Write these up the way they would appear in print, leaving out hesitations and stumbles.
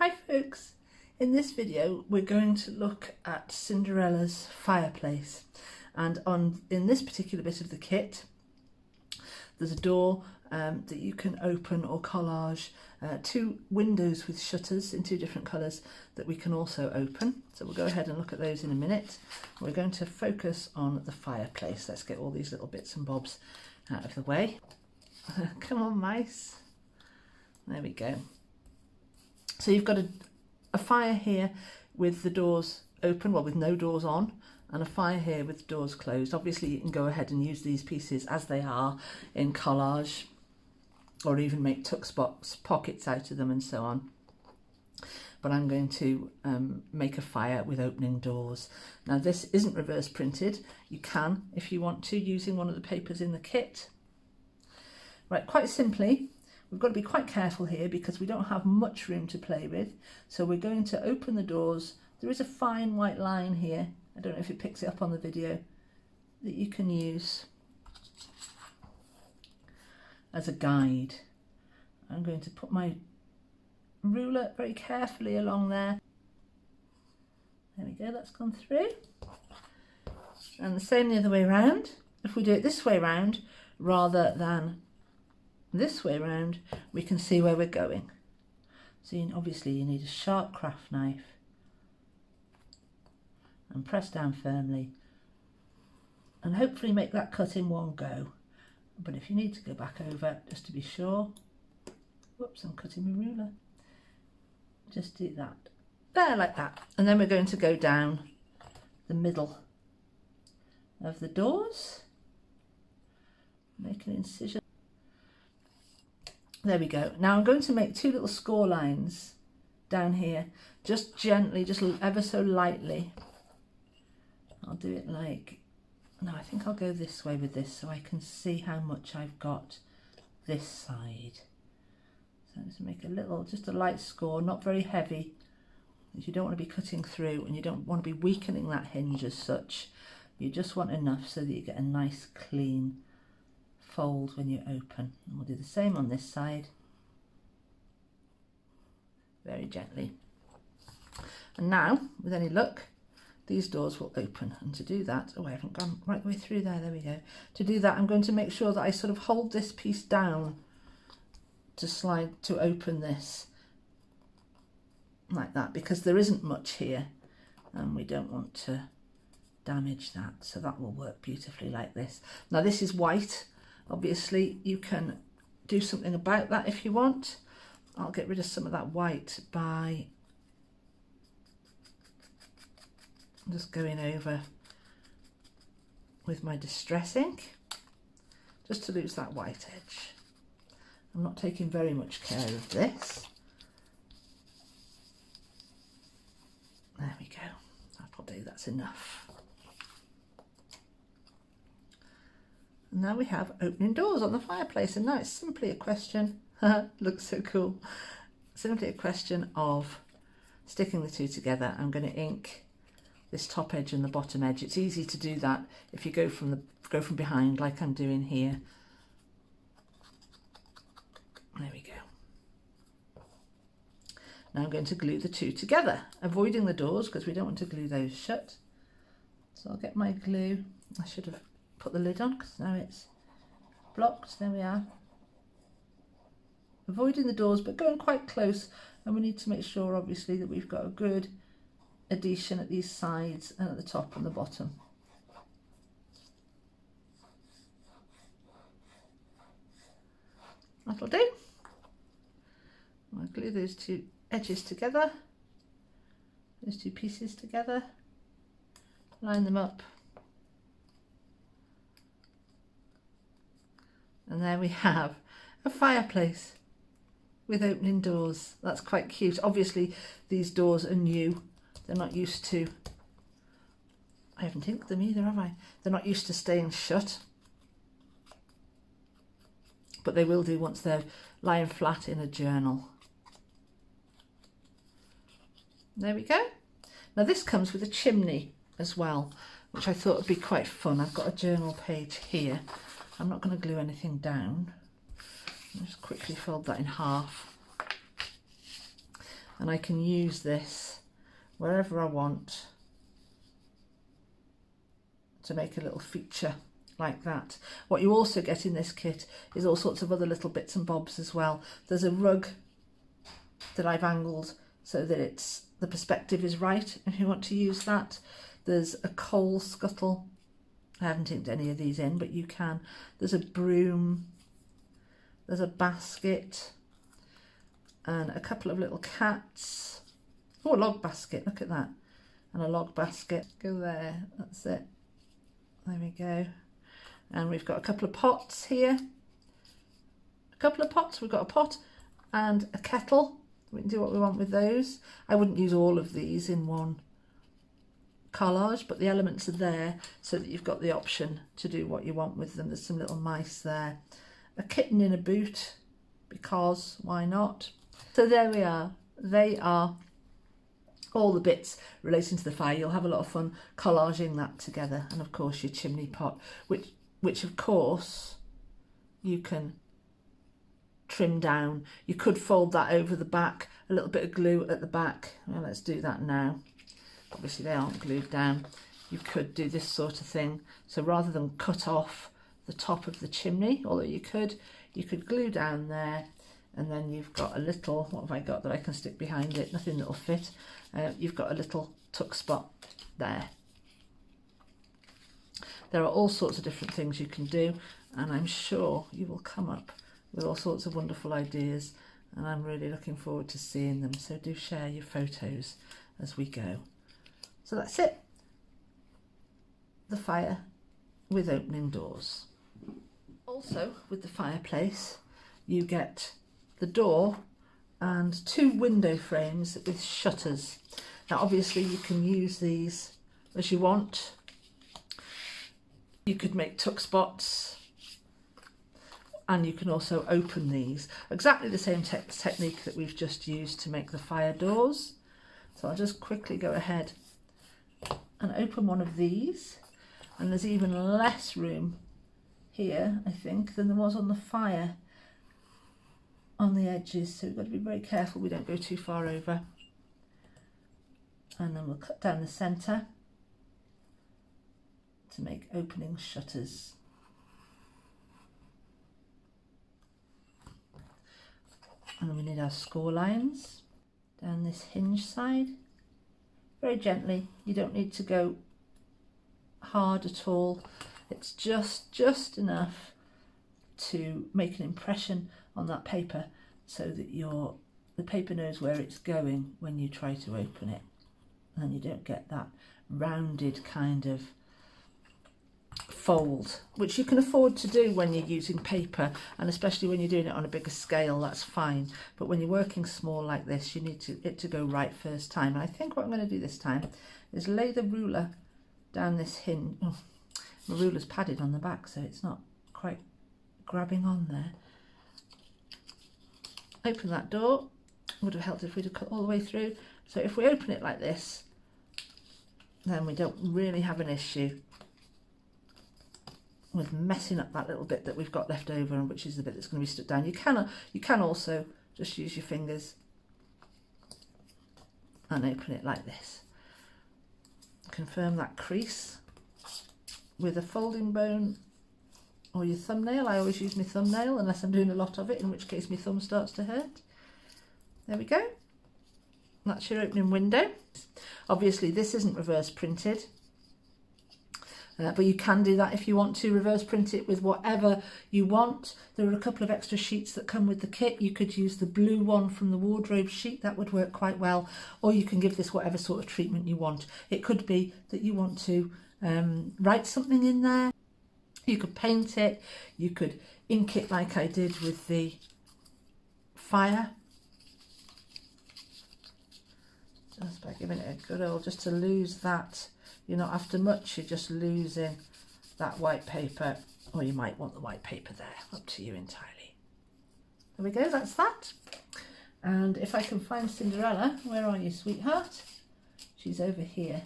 Hi folks, in this video we're going to look at Cinderella's Fireplace, and in this particular bit of the kit there's a door that you can open or collage, two windows with shutters in two different colours that we can also open. So we'll go ahead and look at those in a minute. We're going to focus on the fireplace. Let's get all these little bits and bobs out of the way. Come on mice, there we go. So you've got a fire here with the doors open, well with no doors on, and a fire here with the doors closed. Obviously you can go ahead and use these pieces as they are in collage, or even make tuck spots, pockets out of them and so on. But I'm going to make a fire with opening doors. Now this isn't reverse printed. You can, if you want to, using one of the papers in the kit. Right, quite simply, we've got to be quite careful here because we don't have much room to play with. So we're going to open the doors. There is a fine white line here, I don't know if it picks it up on the video, that you can use as a guide. I'm going to put my ruler very carefully along there. There we go, that's gone through. And the same the other way around. If we do it this way round rather than this way round, we can see where we're going. So obviously you need a sharp craft knife and press down firmly and hopefully make that cut in one go. But if you need to go back over just to be sure, whoops, I'm cutting my ruler, just do that there, like that. And then we're going to go down the middle of the doors, make an incision. There we go. Now I'm going to make two little score lines down here, just gently, just ever so lightly. I'll do it like, no, I think I'll go this way with this so I can see how much I've got this side. So just make a little, just a light score, not very heavy, because you don't want to be cutting through and you don't want to be weakening that hinge as such. You just want enough so that you get a nice clean fold when you open. And we'll do the same on this side, very gently. And now, with any luck, these doors will open. And to do that, oh, I haven't gone right the way through there, there we go. To do that, I'm going to make sure that I sort of hold this piece down to slide, to open this like that, because there isn't much here and we don't want to damage that. So that will work beautifully like this. Now this is white. Obviously you can do something about that if you want. I'll get rid of some of that white by just going over with my distress ink, just to lose that white edge. I'm not taking very much care of this. There we go, that'll do, that's enough. And now we have opening doors on the fireplace, and now it's simply a question, looks so cool, simply a question of sticking the two together. I'm going to ink this top edge and the bottom edge. It's easy to do that if you go from behind like I'm doing here. There we go. Now I'm going to glue the two together, avoiding the doors because we don't want to glue those shut. So I'll get my glue. I should have put the lid on because now it's blocked. There we are. Avoiding the doors but going quite close, and we need to make sure obviously that we've got a good adhesion at these sides and at the top and the bottom. That'll do. I'll glue those two edges together, those two pieces together, line them up, and there we have a fireplace with opening doors. That's quite cute. Obviously these doors are new. They're not used to, I haven't inked them either, have I? They're not used to staying shut. But they will do once they're lying flat in a journal. There we go. Now this comes with a chimney as well, which I thought would be quite fun. I've got a journal page here. I'm not going to glue anything down. I'll just quickly fold that in half. and I can use this wherever I want to make a little feature like that. What you also get in this kit is all sorts of other little bits and bobs as well. There's a rug that I've angled so that the perspective is right if you want to use that. There's a coal scuttle. I haven't inked any of these in, but you can. There's a broom. There's a basket and a couple of little cats. Oh, a log basket, look at that. And a log basket. Go there, that's it. There we go. And we've got a couple of pots here. A couple of pots. We've got a pot and a kettle. We can do what we want with those. I wouldn't use all of these in one collage, but the elements are there so that you've got the option to do what you want with them. There's some little mice there. A kitten in a boot, because why not? So there we are. They are all the bits relating to the fire. You'll have a lot of fun collaging that together. And of course your chimney pot, which of course you can trim down. You could fold that over the back, a little bit of glue at the back. Well, let's do that now. Obviously they aren't glued down. You could do this sort of thing. So rather than cut off the top of the chimney, although you could glue down there, and then you've got a little, what have I got that I can stick behind it? Nothing that'll fit. You've got a little tuck spot there. There are all sorts of different things you can do, and I'm sure you will come up with all sorts of wonderful ideas, and I'm really looking forward to seeing them. So do share your photos as we go. So that's it. The fire with opening doors. Also with the fireplace you get the door and 2 window frames with shutters. Now obviously you can use these as you want. You could make tuck spots, and you can also open these. Exactly the same technique that we've just used to make the fire doors. So I'll just quickly go ahead and open one of these, and there's even less room here, I think, than there was on the fire on the edges, so we've got to be very careful we don't go too far over. And then we'll cut down the centre to make opening shutters. And then we need our score lines down this hinge side, very gently. You don't need to go hard at all. It's just enough to make an impression on that paper so that the paper knows where it's going when you try to open it, and you don't get that rounded kind of fold, which you can afford to do when you're using paper, and especially when you're doing it on a bigger scale, that's fine. But when you're working small like this, you need it to go right first time. And I think what I'm going to do this time is lay the ruler down this hinge. Oh, the ruler's padded on the back, so it's not quite grabbing on there. Open that door. Would have helped if we'd have cut all the way through. So if we open it like this, then we don't really have an issue with messing up that little bit that we've got left over, and which is the bit that's going to be stuck down. You can also just use your fingers and open it like this. Confirm that crease with a folding bone or your thumbnail. I always use my thumbnail unless I'm doing a lot of it, in which case my thumb starts to hurt. There we go. That's your opening window. Obviously this isn't reverse printed, but you can do that if you want to reverse print it with whatever you want. There are a couple of extra sheets that come with the kit. You could use the blue one from the wardrobe sheet, that would work quite well, or you can give this whatever sort of treatment you want. It could be that you want to write something in there. You could paint it, you could ink it like I did with the fire, just by giving it a good old, just to lose that. You're not after much, you're just losing that white paper, or you might want the white paper there, up to you entirely. There we go, that's that. And if I can find Cinderella, where are you, sweetheart? She's over here.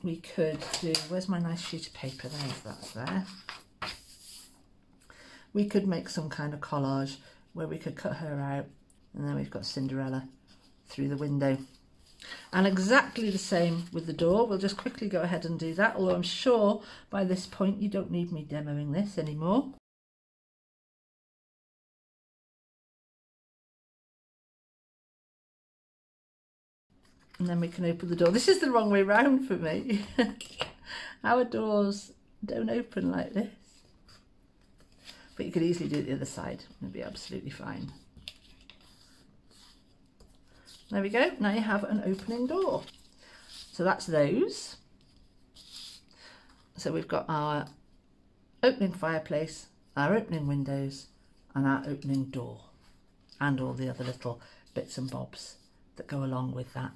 We could do, where's my nice sheet of paper? That's there. We could make some kind of collage where we could cut her out And then we've got Cinderella through the window. And exactly the same with the door. We'll just quickly go ahead and do that, although I'm sure by this point you don't need me demoing this anymore. And then we can open the door. This is the wrong way round for me. Our doors don't open like this. But you could easily do it the other side. It'll be absolutely fine. There we go. Now you have an opening door. So that's those. So we've got our opening fireplace, our opening windows, and our opening door. And all the other little bits and bobs that go along with that.